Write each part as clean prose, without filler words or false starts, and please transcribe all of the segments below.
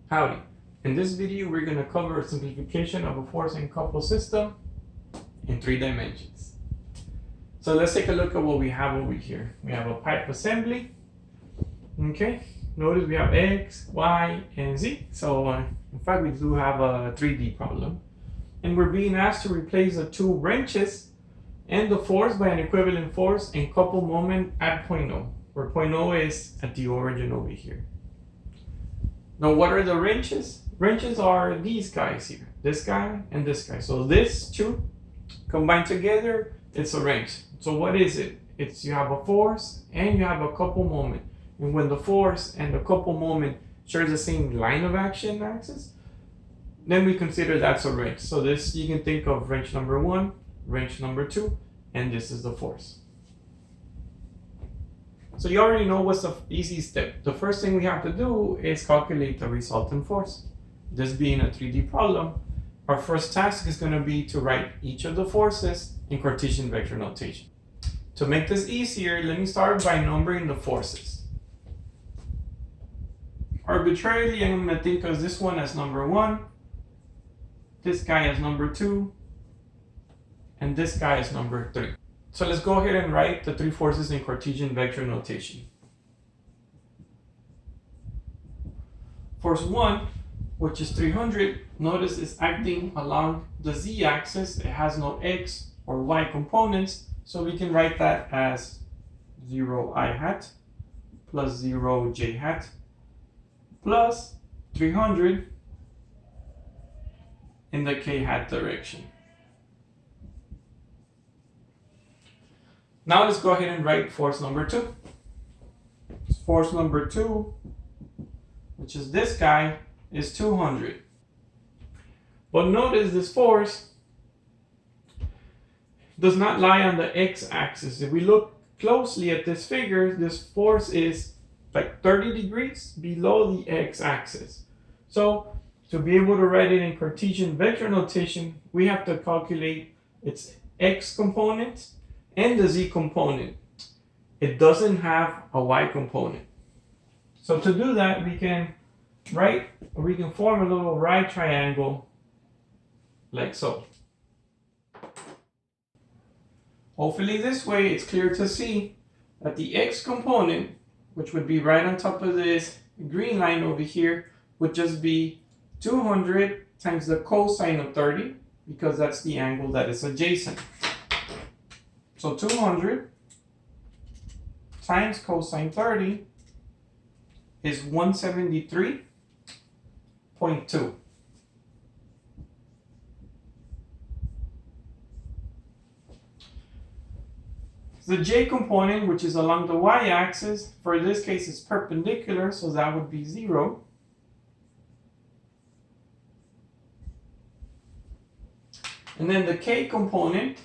Howdy. In this video, we're going to cover a simplification of a force and couple system in 3 dimensions. So let's take a look at what we have over here. We have a pipe assembly. Okay, notice we have X, Y, and Z. So in fact, we do have a 3D problem. And we're being asked to replace the 2 wrenches and the force by an equivalent force and couple moment at point O, where point O is at the origin over here. Now, what are the wrenches? Wrenches are these guys here, this guy and this guy. So this 2 combined together, it's a wrench. So what is it? It's you have a force and you have a couple moment. And when the force and the couple moment share the same line of action axis, then we consider that's a wrench. So this, you can think of wrench number 1, wrench number 2, and this is the force. So you already know what's the easy step. The first thing we have to do is calculate the resultant force. This being a 3D problem, our first task is going to be to write each of the forces in Cartesian vector notation. To make this easier, let me start by numbering the forces. Arbitrarily, I'm going to think of this one as number 1, this guy as number 2, and this guy as number 3. So let's go ahead and write the 3 forces in Cartesian vector notation. Force 1, which is 300, notice is acting along the z-axis. It has no x or y components, so we can write that as 0 I hat plus 0 j hat plus 300 in the k hat direction. Now let's go ahead and write force number 2. Force number 2, which is this guy, is 200. But notice this force does not lie on the x-axis. If we look closely at this figure, this force is like 30 degrees below the x-axis. So to be able to write it in Cartesian vector notation, we have to calculate its x component and the z component. It doesn't have a y component. So to do that, we can form a little right triangle like so. Hopefully this way it's clear to see that the x component, which would be right on top of this green line over here, would just be 200 times the cosine of 30, because that's the angle that is adjacent. So 200 times cosine 30 is 173.2. The j component, which is along the y-axis, for this case is perpendicular, so that would be 0. And then the k component,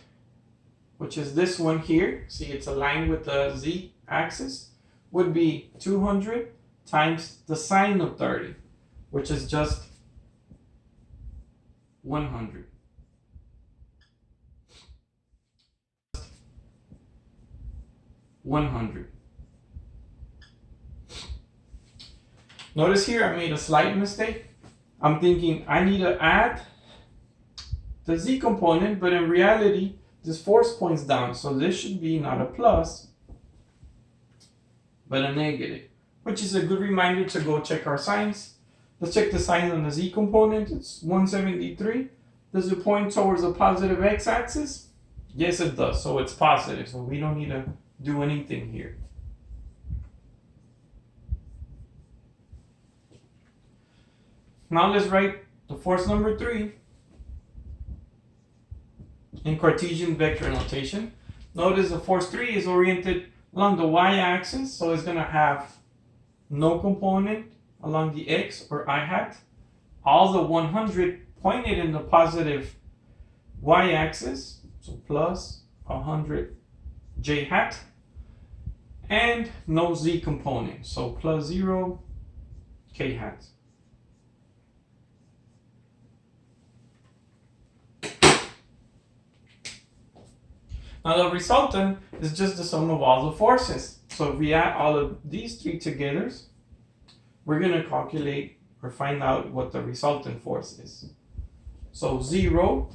which is this one here, see it's aligned with the z-axis, would be 200 times the sine of 30, which is just 100. Notice here I made a slight mistake. I'm thinking I need to add the z component, but in reality, this force points down, so this should be not a plus, but a negative, which is a good reminder to go check our signs. Let's check the sign on the z component. It's 173. Does it point towards the positive x-axis? Yes, it does, so it's positive, so we don't need to do anything here. Now let's write the force number 3 in Cartesian vector notation. Notice the force 3 is oriented along the y-axis, so it's going to have no component along the x or I hat. All the 100 pointed in the positive y-axis, so plus 100 j hat, and no z component, so plus 0 k hat. Now the resultant is just the sum of all the forces. So if we add all of these 3 together, we're going to calculate or find out what the resultant force is. So 0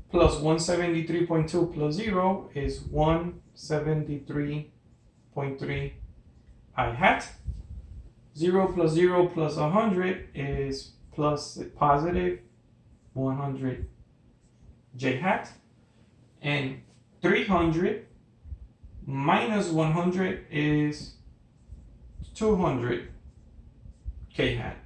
plus 173.2 plus 0 is 173.3 I hat. 0 plus 0 plus 100 is plus positive 100 j hat. And 300 minus 100 is 200 k hat.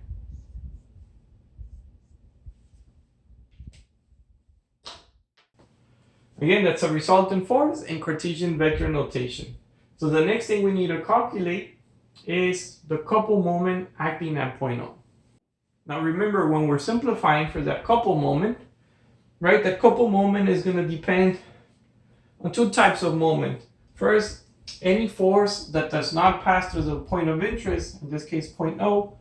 Again, that's a resultant force in Cartesian vector notation. So the next thing we need to calculate is the couple moment acting at point O. Now remember, when we're simplifying for that couple moment, right, that couple moment is going to depend on two types of moment. First, any force that does not pass through the point of interest, in this case point O,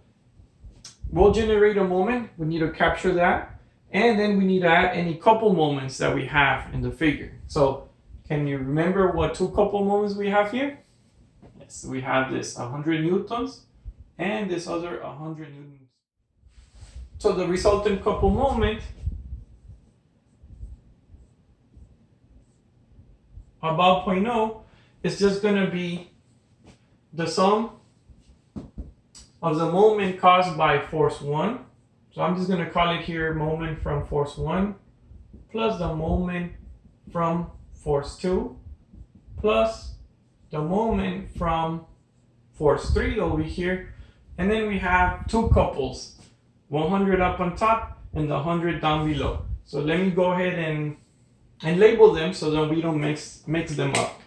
will generate a moment. We need to capture that. And then we need to add any couple moments that we have in the figure. So can you remember what two couple moments we have here? Yes, we have this 100 newtons and this other 100 newtons. So the resultant couple moment about point O is just going to be the sum of the moment caused by force 1. So I'm just going to call it here moment from force 1 plus the moment from force 2 plus the moment from force 3 over here. And then we have two couples, 100 up on top and the 100 down below. So let me go ahead and label them so that we don't mix them up.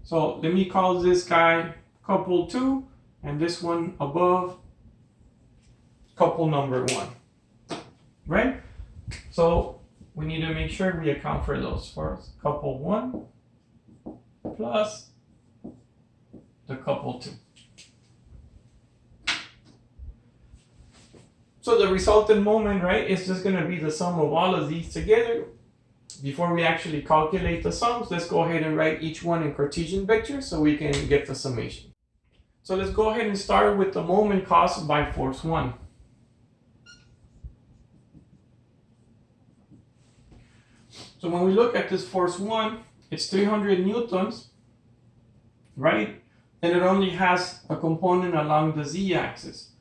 So let me call this guy couple 2 and this one above couple number 1, right? So we need to make sure we account for those first. Couple 1 plus the couple 2. So the resultant moment, right, is just going to be the sum of all of these together. Before we actually calculate the sums, let's go ahead and write each one in Cartesian vectors so we can get the summation. So let's go ahead and start with the moment caused by force 1. So when we look at this force 1, it's 300 newtons, right? And it only has a component along the z-axis.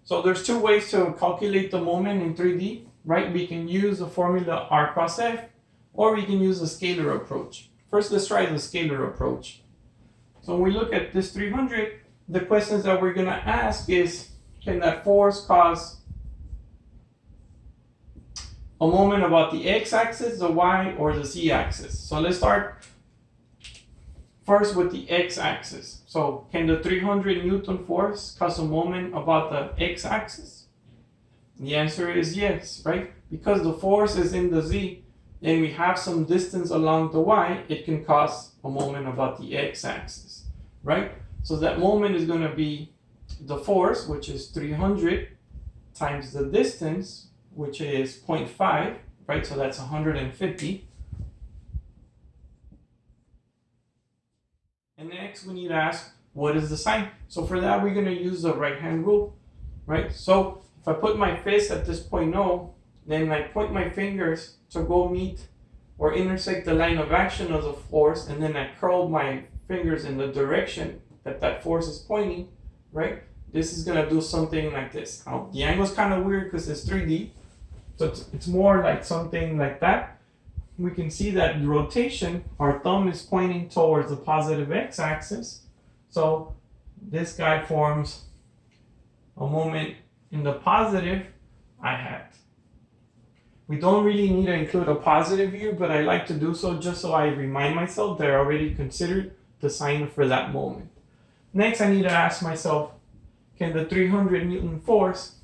So there's two ways to calculate the moment in 3D, right? We can use the formula r cross f, or we can use the scalar approach. First, let's try the scalar approach. So when we look at this 300, the questions that we're going to ask is, can that force cause a moment about the x-axis, the y, or the z-axis? So let's start first with the x-axis. So can the 300 Newton force cause a moment about the x-axis? The answer is yes, right? Because the force is in the z and we have some distance along the y, it can cause a moment about the x-axis, right? So that moment is going to be the force, which is 300, times the distance, which is 0.5, right? So that's 150. And next we need to ask, what is the sign? So for that, we're going to use the right-hand rule, right? So if I put my fist at this point O, then I point my fingers to go meet or intersect the line of action of the force, and then I curl my fingers in the direction that that force is pointing, right? This is going to do something like this. Now, the angle is kind of weird because it's 3D, so it's more like something like that. We can see that the rotation, our thumb is pointing towards the positive x-axis. So this guy forms a moment in the positive I hat. We don't really need to include a positive here, but I like to do so just so I remind myself that I already considered the sign for that moment. Next, I need to ask myself, can the 300 Newton force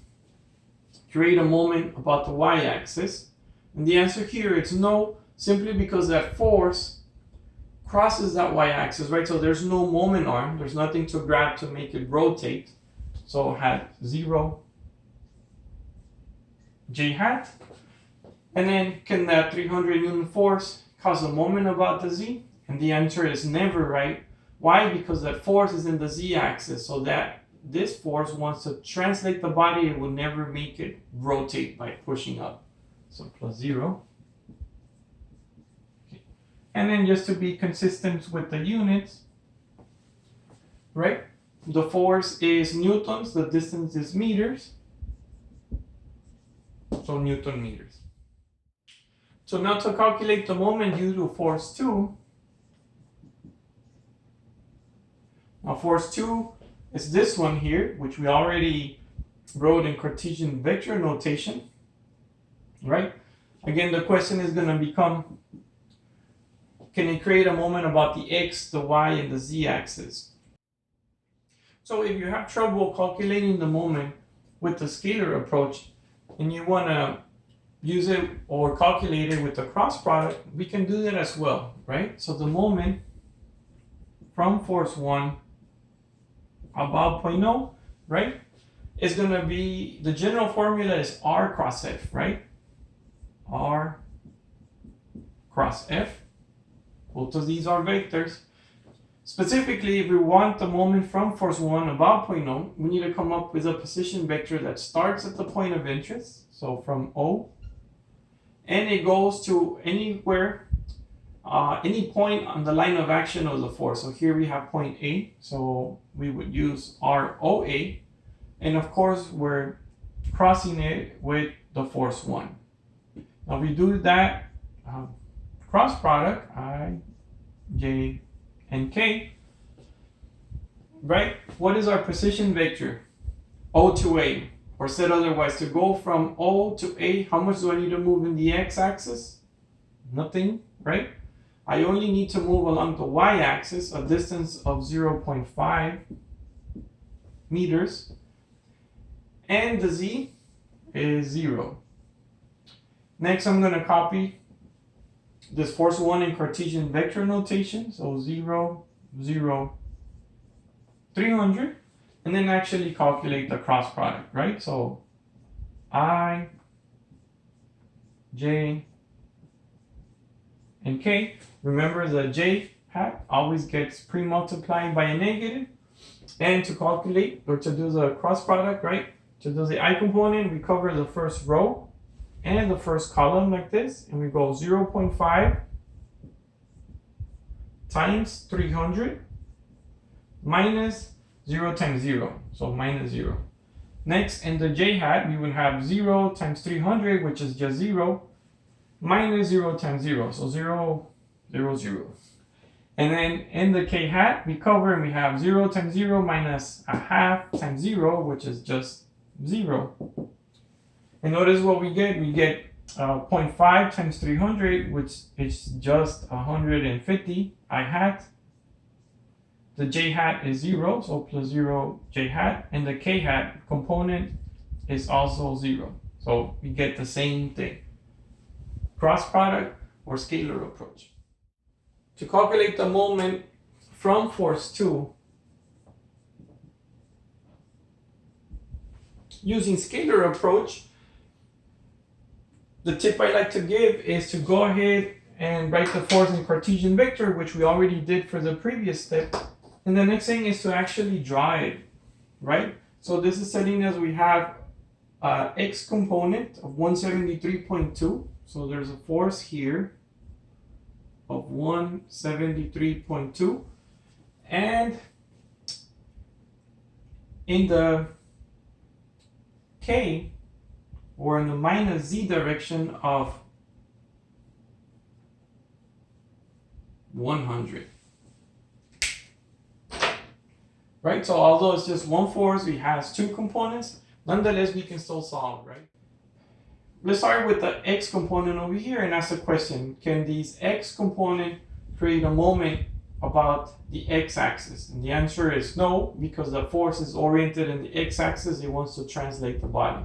create a moment about the y-axis? And the answer here is no, simply because that force crosses that y-axis, right? So there's no moment arm, there's nothing to grab to make it rotate. So I had 0 j hat. And then can that 300 Newton force cause a moment about the z? And the answer is never, right? Why? Because that force is in the z-axis, so that this force wants to translate the body, it will never make it rotate by pushing up. So plus 0. Okay. And then just to be consistent with the units, right? The force is newtons, the distance is meters. So Newton meters. So now to calculate the moment due to force 2. Now force 2 is this one here, which we already wrote in Cartesian vector notation, right? Again, the question is going to become, can it create a moment about the x, the y, and the z-axis? So if you have trouble calculating the moment with the scalar approach, and you want to use it or calculate it with the cross product, we can do that as well, right? So the moment from force 1 about 0.0, right, is going to be, the general formula is R cross F, right? R cross F. Both of these are vectors. Specifically, if we want the moment from force 1 about 0.0, we need to come up with a position vector that starts at the point of interest, so from O, and it goes to anywhere, any point on the line of action of the force. So here we have point A, so we would use ROA, and of course we're crossing it with the force 1. Now we do that cross product, I, J, and K, right? What is our position vector? O to A, or said otherwise, to go from O to A, how much do I need to move in the x-axis? Nothing, right? I only need to move along the y-axis a distance of 0.5 meters, and the z is 0. Next, I'm going to copy this force 1 in Cartesian vector notation, so 0, 0, 300, and then actually calculate the cross product, right? So I, J, and K. Remember, the J hat always gets pre-multiplied by a negative, and to calculate or to do the cross product, right? To do the I component, we cover the first row and the first column like this, and we go 0.5 times 300 minus 0 times 0, so minus 0. Next, in the J hat, we would have 0 times 300, which is just 0, minus 0 times 0, so 0, 0, 0. And then in the K hat, we cover and we have 0 times 0 minus a half times 0, which is just 0. And notice what we get. We get 0.5 times 300, which is just 150 I hat. The J hat is 0, so plus 0 J hat. And the K hat component is also 0. So we get the same thing. Cross product or scalar approach. To calculate the moment from force 2, using scalar approach, the tip I like to give is to go ahead and write the force in Cartesian vector, which we already did for the previous step. And the next thing is to actually draw it, right? So this is setting as we have x component of 173.2. So there's a force here of 173.2. And in the K, or in the minus z direction of 100. Right, so although it's just one force, it has two components, nonetheless we can still solve, right? Let's start with the x component over here and ask the question, can these x component create a moment about the x-axis? And the answer is no, because the force is oriented in the x-axis, it wants to translate the body.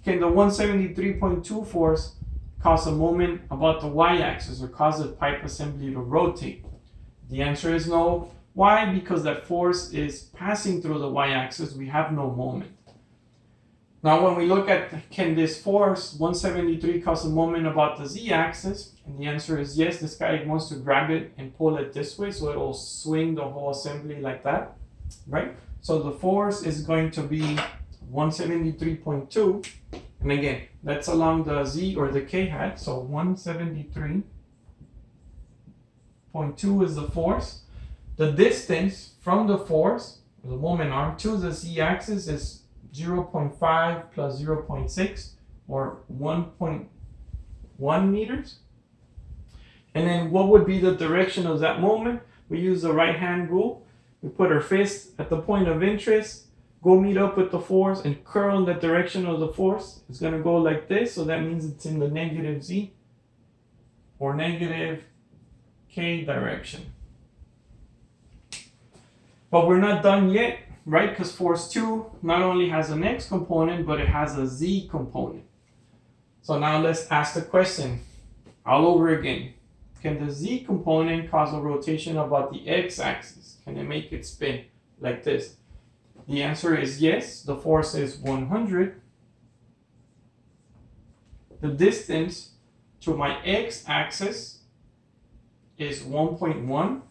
Can the 173.2 force cause a moment about the y-axis or cause the pipe assembly to rotate? The answer is no. Why? Because that force is passing through the y-axis, we have no moment. Now when we look at, can this force 173 cause a moment about the z-axis? And the answer is yes, this guy wants to grab it and pull it this way, so it'll swing the whole assembly like that, right? So the force is going to be 173.2, and again, that's along the Z or the K hat, so 173.2 is the force. The distance from the force, the moment arm, to the Z axis is 0.5 plus 0.6, or 1.1 meters. And then what would be the direction of that moment? We use the right hand rule. We put our fist at the point of interest, go meet up with the force, and curl in the direction of the force. It's going to go like this, so that means it's in the negative Z or negative K direction. But we're not done yet, right? Because force 2 not only has an X component, but it has a Z component. So now let's ask the question all over again. Can the Z component cause a rotation about the X axis? Can it make it spin like this? The answer is yes. The force is 100. The distance to my X axis is 1.1.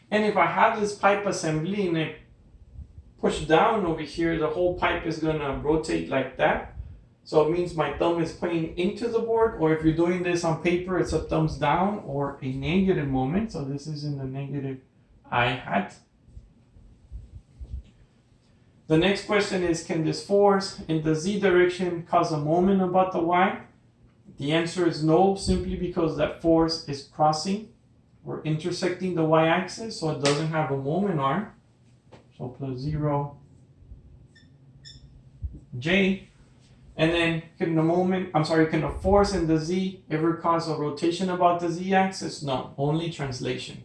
And if I have this pipe assembly and I push down over here, the whole pipe is going to rotate like that. So it means my thumb is pointing into the board, or if you're doing this on paper, it's a thumbs down or a negative moment. So this is in the negative I hat. The next question is, can this force in the Z direction cause a moment about the Y? The answer is no, simply because that force is crossing or intersecting the Y axis, so it doesn't have a moment arm. So plus 0 J. And then can the force in the Z ever cause a rotation about the Z axis? No, only translation.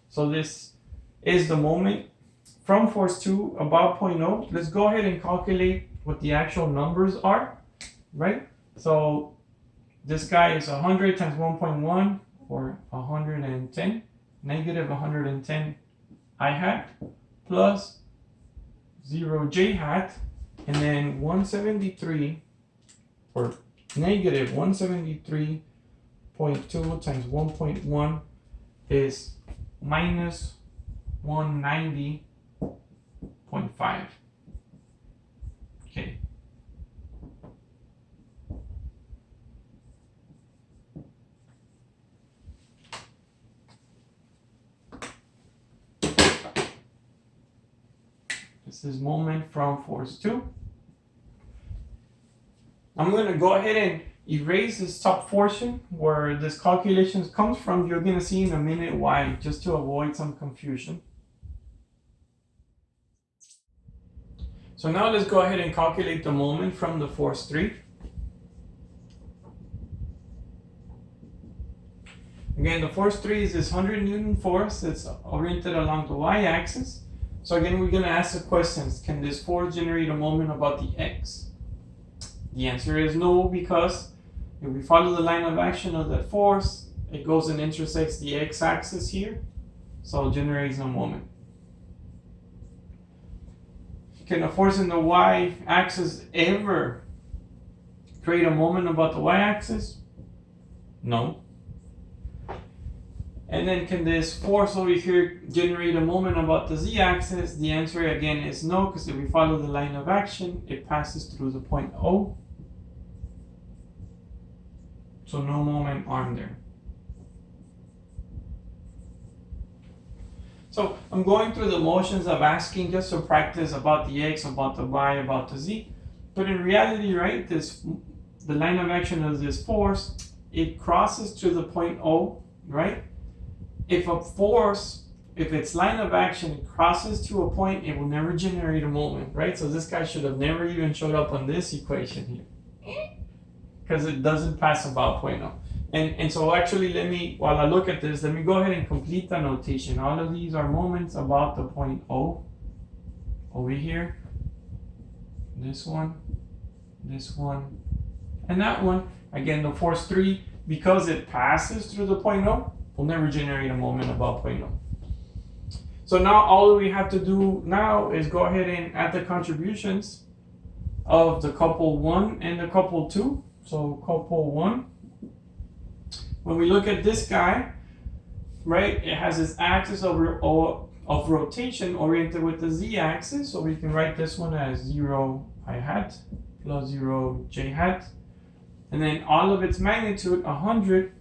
So this is the moment from force 2 about 0.0. Let's go ahead and calculate what the actual numbers are, right? So this guy is 100 times 1.1, or 110, negative 110 I hat, plus 0 J hat, and then 173, or negative 173.2 times 1.1 is minus 190.5. Okay. This is moment from force 2. I'm going to go ahead and erase this top portion where this calculation comes from. You're going to see in a minute why, just to avoid some confusion. So now let's go ahead and calculate the moment from the force 3. Again, the force 3 is this 100 Newton force that's oriented along the y-axis. So again, we're going to ask the questions. Can this force generate a moment about the x? The answer is no, because if we follow the line of action of that force, it goes and intersects the x-axis here, so it generates no moment. Can a force in the y-axis ever create a moment about the y-axis? No. And then can this force over here generate a moment about the z-axis? The answer again is no, because if we follow the line of action, it passes through the point O. So no moment arm there. So I'm going through the motions of asking just to practice about the x, about the y, about the z. But in reality, right, the line of action of this force, it crosses to the point O, right? If a force, if its line of action crosses to a point, it will never generate a moment, right? So this guy should have never even showed up on this equation here, because it doesn't pass about point O. And so actually, while I look at this, let me go ahead and complete the notation. All of these are moments about the point O. Over here, this one, and that one. Again, the force 3, because it passes through the point O, will never generate a moment about point O. So now all we have to do now is go ahead and add the contributions of the couple 1 and the couple 2. So couple 1. When we look at this guy, right, it has its axis of rotation oriented with the z-axis. So we can write this one as 0 I hat plus 0 j hat. And then all of its magnitude, 100,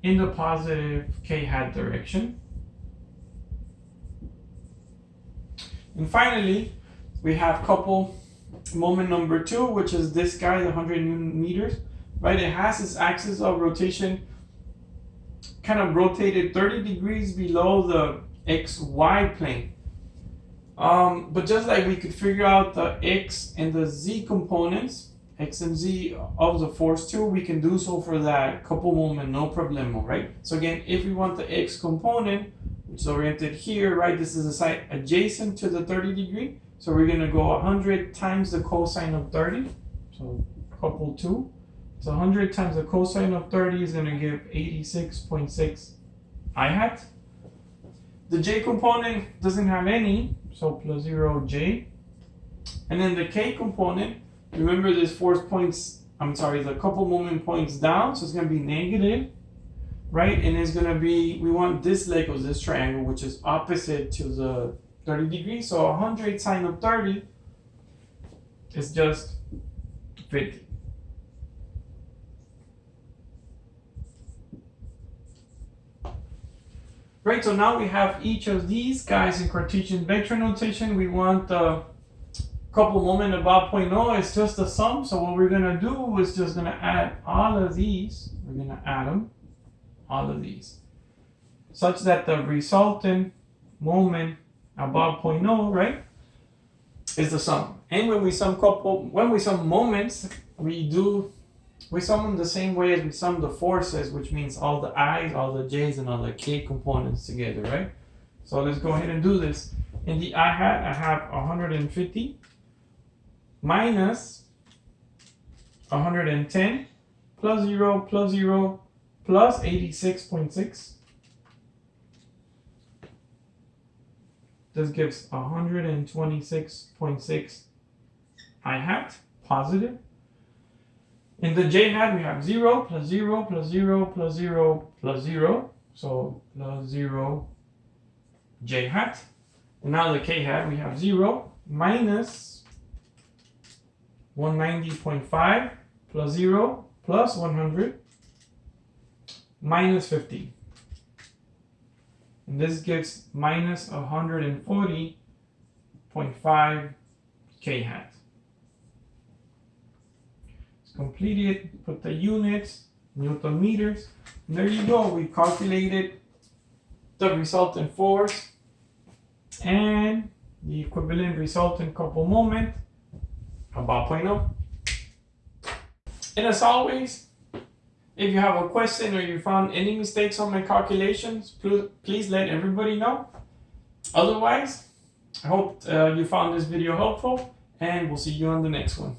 in the positive k hat direction. And finally, we have couple moment number 2, which is this guy, the 100 Newton meters, right? It has its axis of rotation kind of rotated 30 degrees below the xy plane. But just like we could figure out the x and the z components, x and z of the force 2, we can do so for that couple moment, no problemo, right? So again, if we want the x component, which is oriented here, right, this is a side adjacent to the 30 degree. So we're going to go 100 times the cosine of 30. So couple 2. So 100 times the cosine of 30 is going to give 86.6 I hat. The j component doesn't have any, so plus 0 j. And then the k component, remember this force points, the couple moment points down, so it's going to be negative, right? And it's going to be, we want this leg of this triangle, which is opposite to the 30 degrees. So 100 sine of 30 is just 50. Right, so now we have each of these guys in Cartesian vector notation. We want the couple moment about 0.0 is just a sum. So what we're going to do is just going to add all of these. We're going to add them, all of these, such that the resultant moment about 0.0, right, is the sum. And when we sum moments, we sum them the same way as we sum the forces, which means all the i's, all the j's, and all the k components together, right? So let's go ahead and do this. In the I hat, I have 150 minus 110 plus 0 plus 0 plus 86.6. This gives 126.6 I hat, positive. In the j hat, we have 0 plus 0 plus 0 plus 0 plus 0. So plus 0 j hat. And now the k hat, we have 0 minus 190.5 plus 0 plus 100 minus 50. And this gives minus 140.5 k hat. Completed, put the units, Newton meters, and there you go. We calculated the resultant force and the equivalent resultant couple moment about 0.0. And as always, if you have a question or you found any mistakes on my calculations, please let everybody know. Otherwise, I hope you found this video helpful, and we'll see you on the next one.